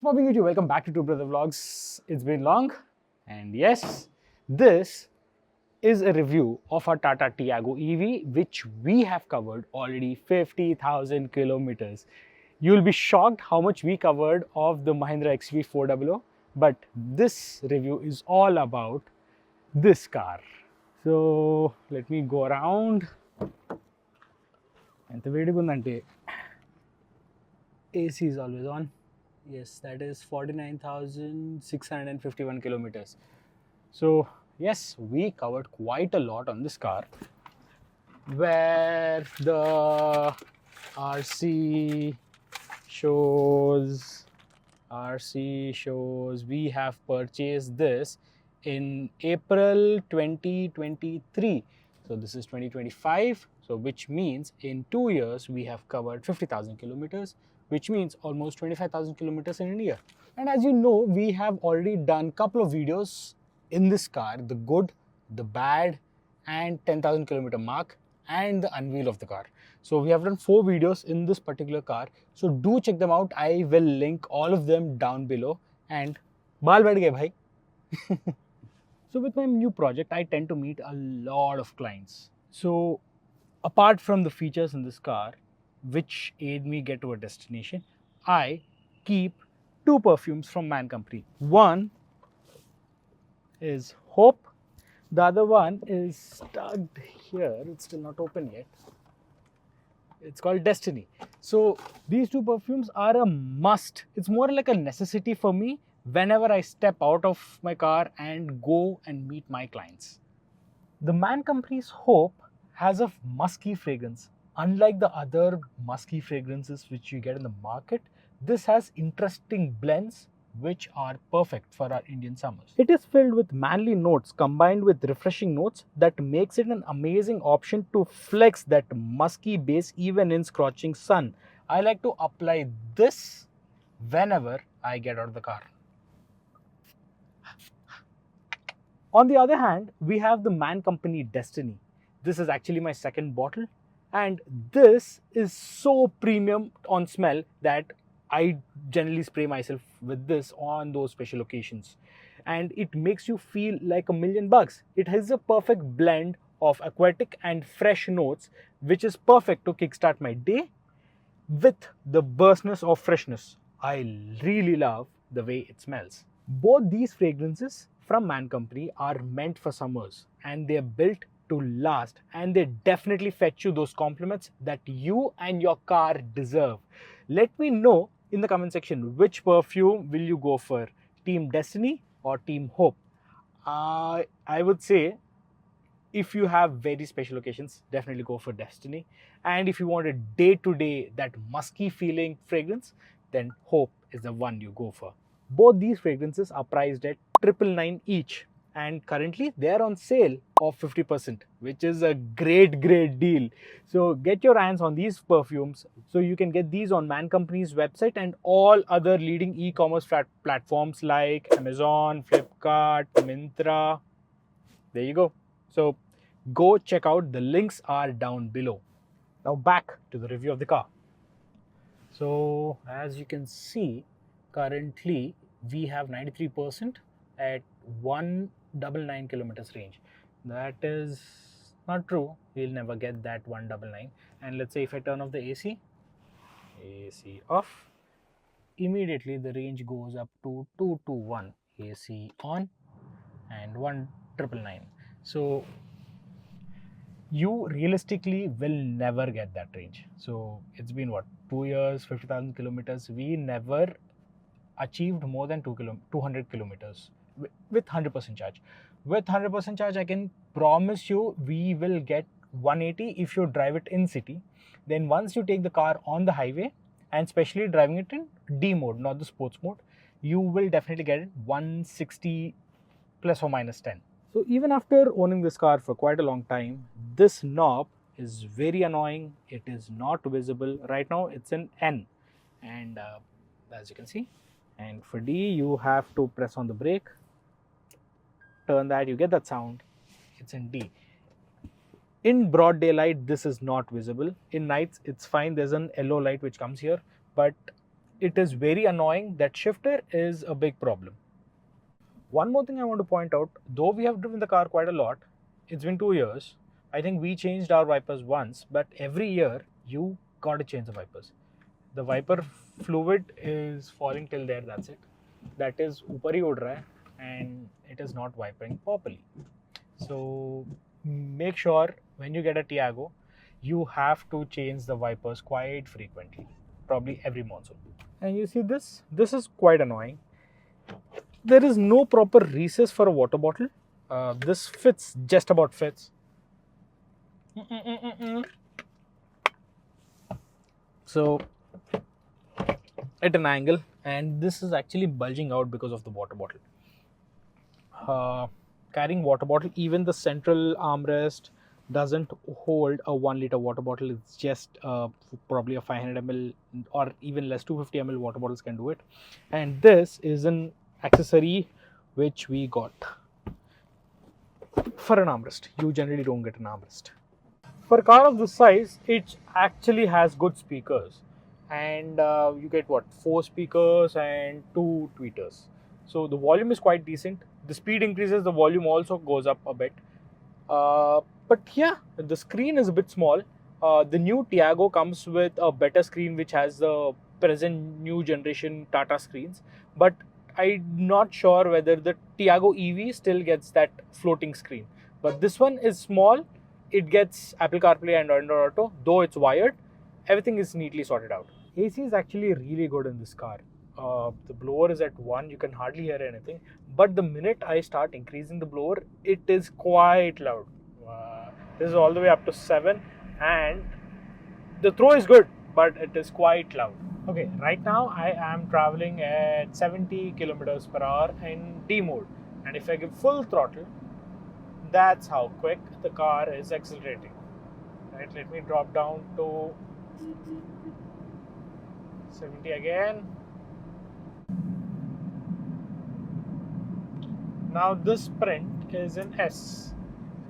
Bobbing with you, welcome back to Two Brother Vlogs. It's been long, and yes, this is a review of our Tata Tiago EV, which we have covered already 50,000 kilometers. You'll be shocked how much we covered of the Mahindra XV 400, but this review is all about this car. So let me go around. And the way AC is always on. Yes, that is 49,651 kilometers. So yes, we covered quite a lot on this car, where the RC shows we have purchased this in April 2023. So this is 2025. So which means in 2 years we have covered 50,000 kilometers, which means almost 25,000 kilometers in a year. And as you know, we have already done a couple of videos in this car, the good, the bad, and 10,000 kilometer mark, and the unveil of the car. So we have done 4 videos in this particular car. So do check them out. I will link all of them down below. And baal baith gaye bhai. So with my new project, I tend to meet a lot of clients. So apart from the features in this car, which aid me get to a destination, I keep 2 perfumes from Man Company. One is Hope. The other one is stuck here. It's still not open yet. It's called Destiny. So these 2 perfumes are a must. It's more like a necessity for me whenever I step out of my car and go and meet my clients. The Man Company's Hope has a musky fragrance. Unlike the other musky fragrances which you get in the market, this has interesting blends which are perfect for our Indian summers. It is filled with manly notes combined with refreshing notes that makes it an amazing option to flex that musky base even in scorching sun. I like to apply this whenever I get out of the car. On the other hand, we have the Man Company Destiny. This is actually my second bottle, and this is so premium on smell that I generally spray myself with this on those special occasions. And it makes you feel like $1,000,000. It has a perfect blend of aquatic and fresh notes, which is perfect to kickstart my day with the burstness of freshness. I really love the way it smells. Both these fragrances from Man Company are meant for summers, and they're built to last, and they definitely fetch you those compliments that you and your car deserve. Let me know in the comment section which perfume will you go for, Team Destiny or Team Hope. I would say if you have very special occasions, definitely go for Destiny. And if you want a day-to-day, that musky feeling fragrance, then Hope is the one you go for. Both these fragrances are priced at 999 each, and currently they are on sale of 50%, which is a great deal. So get your hands on these perfumes. So you can get these on Man Company's website and all other leading e-commerce platforms like Amazon, Flipkart, Myntra. There you go. So go check out, the links are down below. Now back to the review of the car. So as you can see, currently we have 93% at 199 kilometers range. That is not true. We'll never get that 199. And let's say if I turn off the AC off, immediately the range goes up to 221. AC on and 1999. So you realistically will never get that range. So it's been what, 2 years, 50,000 kilometers. We never achieved more than 200 kilometers with 100% charge. With 100% charge, I can promise you we will get 180 if you drive it in city. Then once you take the car on the highway, and especially driving it in D mode, not the sports mode, you will definitely get it 160 plus or minus 10. So even after owning this car for quite a long time, this knob is very annoying. It is not visible. Right now it's in N, and as you can see, and for D you have to press on the brake, turn that, you get that sound, it's in D. In broad daylight this is not visible. In nights it's fine, there's an yellow light which comes here, but it is very annoying. That shifter is a big problem. One more thing I want to point out, though we have driven the car quite a lot, it's been 2 years. I think we changed our wipers once, but every year you gotta change the wipers. The wiper fluid is falling till there, that's it. That is ऊपर ही उड़ रहा है and it is not wiping properly. So make sure when you get a Tiago, you have to change the wipers quite frequently, probably every monsoon. And you see this is quite annoying. There is no proper recess for a water bottle. This fits, just about fits. So at an angle, and this is actually bulging out because of the water bottle. Carrying water bottle, even the central armrest doesn't hold a 1 liter water bottle. It's just probably a 500 ml or even less, 250 ml water bottles can do it. And this is an accessory which we got for an armrest. You generally don't get an armrest. For a car of this size, it actually has good speakers, and you get what, 4 speakers and 2 tweeters. So the volume is quite decent. The speed increases, the volume also goes up a bit. But yeah, the screen is a bit small. The new Tiago comes with a better screen which has the present new generation Tata screens, but I'm not sure whether the Tiago EV still gets that floating screen. But this one is small. It gets Apple CarPlay and Android Auto, though it's wired. Everything is neatly sorted out. AC is actually really good in this car. The blower is at 1, you can hardly hear anything. But the minute I start increasing the blower, it is quite loud. This is all the way up to 7, and the throw is good, but it is quite loud. Okay, right now I am traveling at 70 kilometers per hour in D mode, and if I give full throttle, that's how quick the car is accelerating. Right, let me drop down to 70 again. Now this sprint is in S.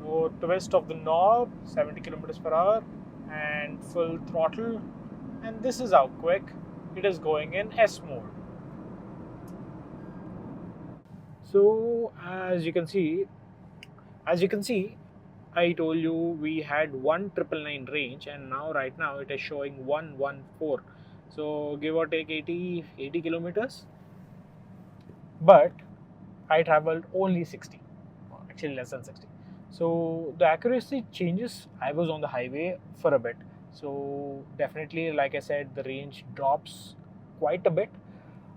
So twist of the knob, 70 kilometers per hour, and full throttle, and this is how quick it is going in S mode. So as you can see, I told you we had 1999 range, and now right now it is showing 114. So give or take 80 kilometers. But I traveled only 60, actually less than 60. So the accuracy changes. I was on the highway for a bit. So definitely, like I said, the range drops quite a bit.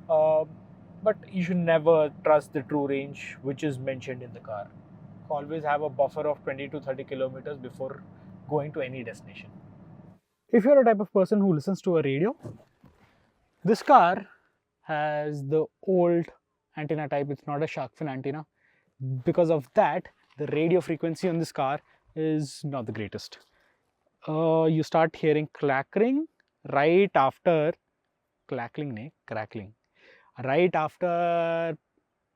But you should never trust the true range which is mentioned in the car. Always have a buffer of 20 to 30 kilometers before going to any destination. If you're a type of person who listens to a radio, this car has the old antenna type. It's not a shark fin antenna. Because of that, the radio frequency on this car is not the greatest. You start hearing crackling right after crackling, right after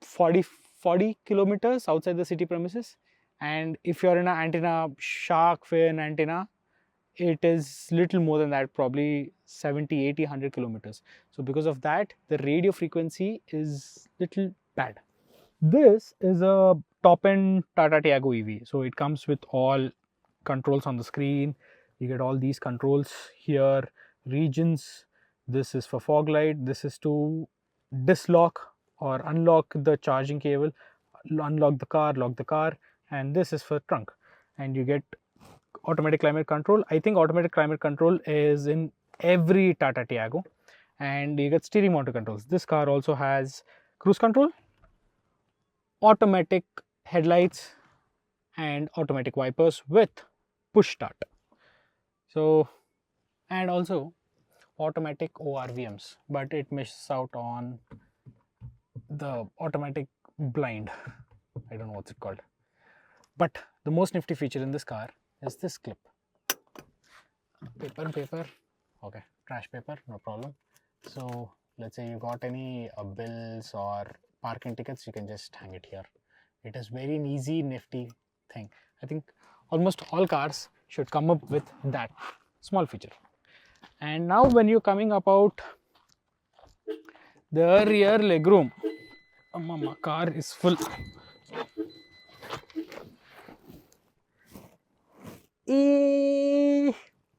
40 kilometers outside the city premises. And if you're in an antenna, shark fin antenna, it is little more than that, probably 70, 80, 100 kilometers. So because of that, the radio frequency is little bad. This is a top-end Tata Tiago EV. So it comes with all controls on the screen. You get all these controls here, regions. This is for fog light. This is to dislock or unlock the charging cable, unlock the car, lock the car, and this is for trunk. And you get automatic climate control. I think automatic climate control is in every Tata Tiago, and you get steering motor controls. This car also has cruise control, automatic headlights, and automatic wipers with push start. So, and also automatic ORVMs, but it misses out on the automatic blind. I don't know what's it called. But the most nifty feature in this car is this clip. Paper. Okay, trash paper, no problem. So let's say you got any bills or parking tickets, you can just hang it here. It is very easy, nifty thing. I think almost all cars should come up with that small feature. And now when you're coming about The rear legroom. My car is full.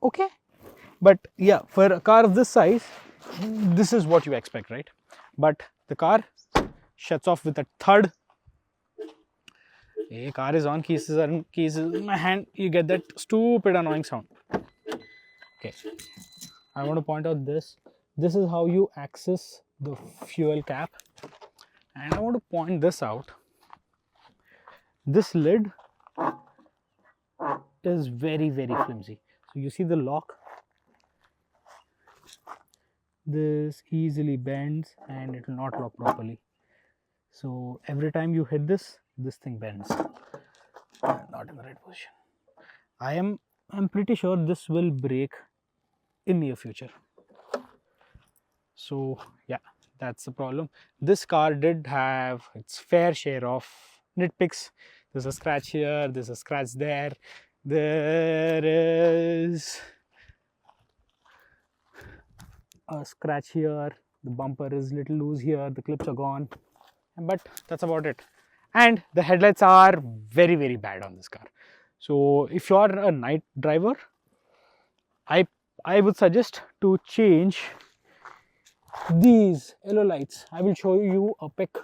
Okay, but yeah, for a car of this size, this is what you expect, right? But the car shuts off with a thud. A car is on, keys is in my hand. You get that stupid annoying sound. Okay, I want to point out this. This is how you access the fuel cap, and I want to point this out. This lid is very flimsy. So you see the lock. This easily bends and it will not lock properly. So every time you hit this thing bends. Not in the right position. I'm pretty sure this will break in near future. So yeah, that's the problem. This car did have its fair share of nitpicks. There's a scratch here, there's a scratch there, there is a scratch here, the bumper is little loose here, the clips are gone, but that's about it. And the headlights are very bad on this car. So if you're a night driver, I would suggest to change these yellow lights. I will show you a pic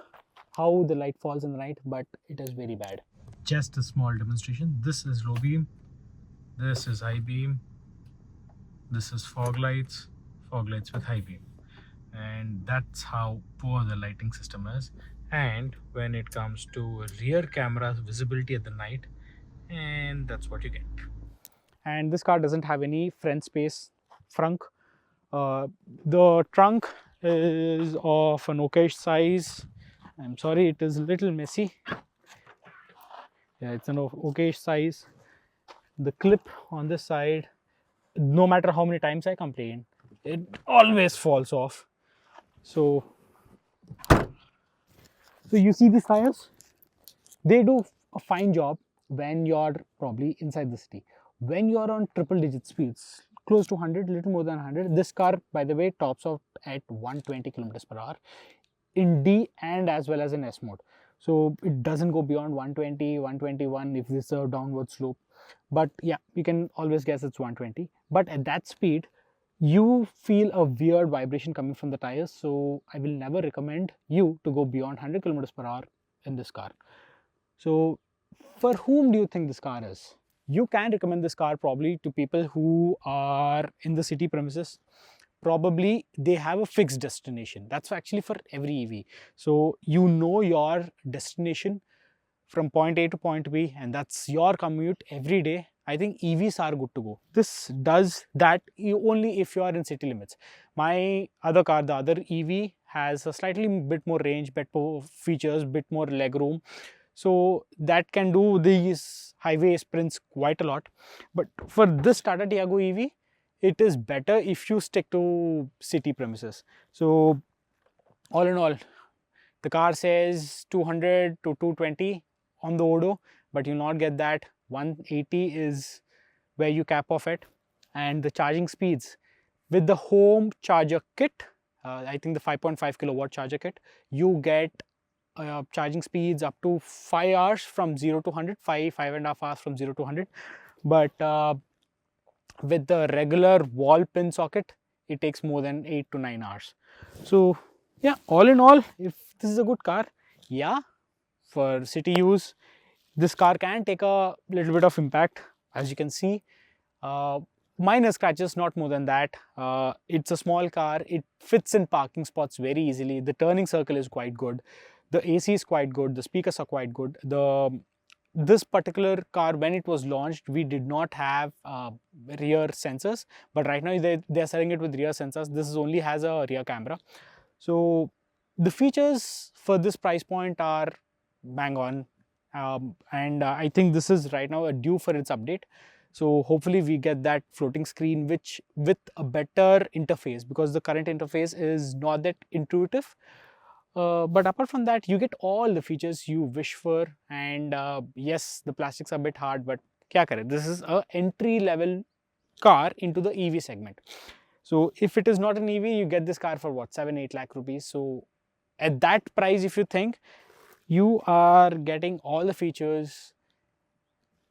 how the light falls in the night, but it is very bad. Just a small demonstration. This is low beam, this is high beam, this is fog lights with high beam, and that's how poor the lighting system is. And when it comes to rear camera visibility at the night, and that's what you get. And this car doesn't have any front space frunk. The trunk is of an okayish size. I'm sorry, it is a little messy. Yeah, it's an okayish size. The clip on this side, no matter how many times I complain, it always falls off. So you see these tires, they do a fine job when you're probably inside the city. When you're on triple digit speeds, close to 100, little more than 100, this car, by the way, tops out at 120 kilometers per hour in D and as well as in S mode. So it doesn't go beyond 120, 121 if this is a downward slope. But yeah, you can always guess it's 120. But at that speed, you feel a weird vibration coming from the tires. So I will never recommend you to go beyond 100 kilometers per hour in this car. So for whom do you think this car is? You can recommend this car probably to people who are in the city premises. Probably they have a fixed destination. That's actually for every EV. So you know your destination from point A to point B, and that's your commute every day. I think EVs are good to go. This does that only if you are in city limits. My other car, the other EV, has a slightly bit more range, bit more features, bit more legroom. So that can do these highway sprints quite a lot. But for this Tata Tiago EV, it is better if you stick to city premises. So all in all, the car says 200 to 220 on the Odo, but you'll not get that. 180 is where you cap off it. And the charging speeds with the home charger kit, I think the 5.5 kilowatt charger kit, you get charging speeds up to 5 hours from 0 to 100, 5.5 hours from 0 to 100. But with the regular wall pin socket, it takes more than 8 to 9 hours. So yeah, all in all, if this is a good car, yeah, for city use, this car can take a little bit of impact. As you can see, minor scratches, not more than that. It's a small car, it fits in parking spots very easily. The turning circle is quite good, the AC is quite good, the speakers are quite good. This particular car, when it was launched, we did not have rear sensors, but right now they are selling it with rear sensors. This only has a rear camera. So the features for this price point are bang on, and I think this is right now a due for its update. So hopefully we get that floating screen which with a better interface, because the current interface is not that intuitive. But apart from that, you get all the features you wish for. And yes, the plastics are a bit hard, but kya kare? This is a entry level car into the EV segment. So if it is not an EV, you get this car for what, 7-8 lakh rupees. So at that price, if you think, you are getting all the features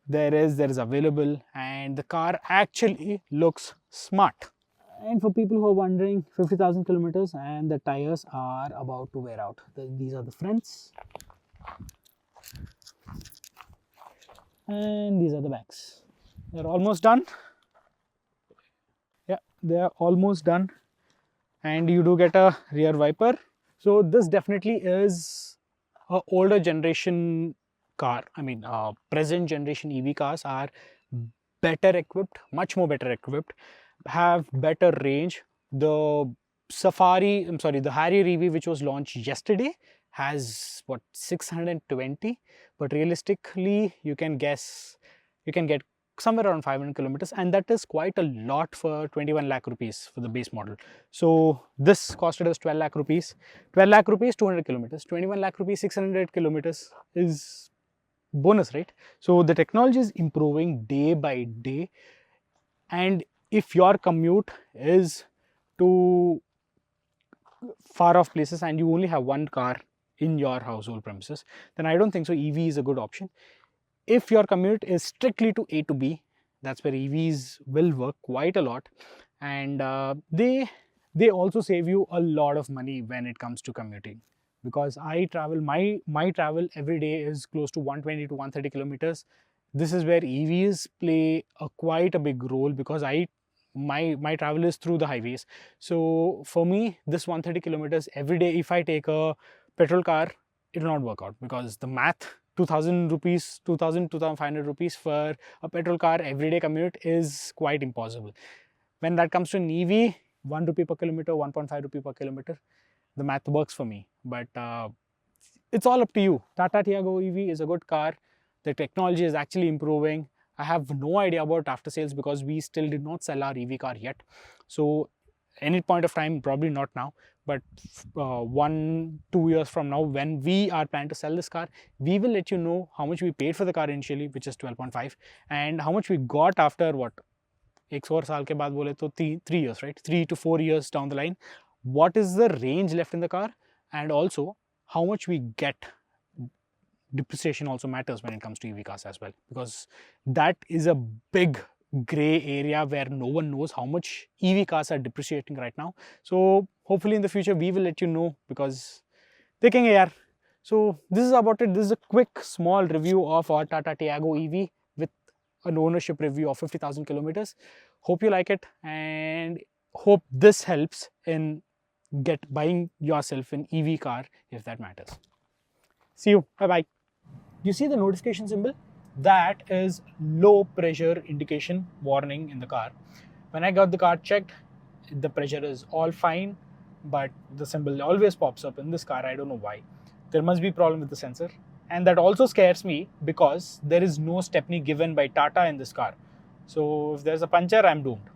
there is available, and the car actually looks smart. And for people who are wondering, 50,000 kilometers and the tires are about to wear out. These are the fronts and these are the backs. They're almost done. Yeah, they are almost done. And you do get a rear wiper. So this definitely is a older generation car. I mean, present generation EV cars are better equipped, much more better equipped, have better range. The the Harrier EV, which was launched yesterday, has what, 620, but realistically you can guess, you can get somewhere around 500 kilometers, and that is quite a lot for 21 lakh rupees for the base model. So this costed us 12 lakh rupees. 12 lakh rupees, 200 kilometers. 21 lakh rupees, 600 kilometers is bonus, right? So the technology is improving day by day, and if your commute is to far off places and you only have one car in your household premises, then I don't think so EV is a good option. If your commute is strictly to A to B, that's where EVs will work quite a lot, and they also save you a lot of money when it comes to commuting. Because I travel, my travel every day is close to 120 to 130 kilometers. This is where EVs play quite a big role, because my travel is through the highways. So for me, this 130 kilometers every day, if I take a petrol car, it will not work out, because the math, 2000 rupees, 2500 rupees for a petrol car everyday commute is quite impossible. When that comes to an EV, 1 rupee per kilometer, 1.5 rupee per kilometer, the math works for me. But it's all up to you. Tata Tiago EV is a good car. The technology is actually improving. I have no idea about after sales, because we still did not sell our EV car yet. So any point of time, probably not now, but 1-2 years from now, when we are planning to sell this car, we will let you know how much we paid for the car initially, which is 12.5, and how much we got after what, 1 साल के बाद बोले तो 3 years, right? 3 to 4 years down the line, what is the range left in the car, and also how much we get. Depreciation also matters when it comes to EV cars as well, because that is a big gray area where no one knows how much EV cars are depreciating right now. So hopefully in the future we will let you know, because देखेंगे यार. So this is about it. This is a quick small review of our Tata Tiago EV with an ownership review of 50,000 kilometers. Hope you like it, and hope this helps in buying yourself an EV car if that matters. See you. Bye bye. You see the notification symbol? That is low pressure indication warning in the car. When I got the car checked, the pressure is all fine, but the symbol always pops up in this car. I don't know why. There must be a problem with the sensor. And that also scares me, because there is no stepney given by Tata in this car. So if there's a puncture, I'm doomed.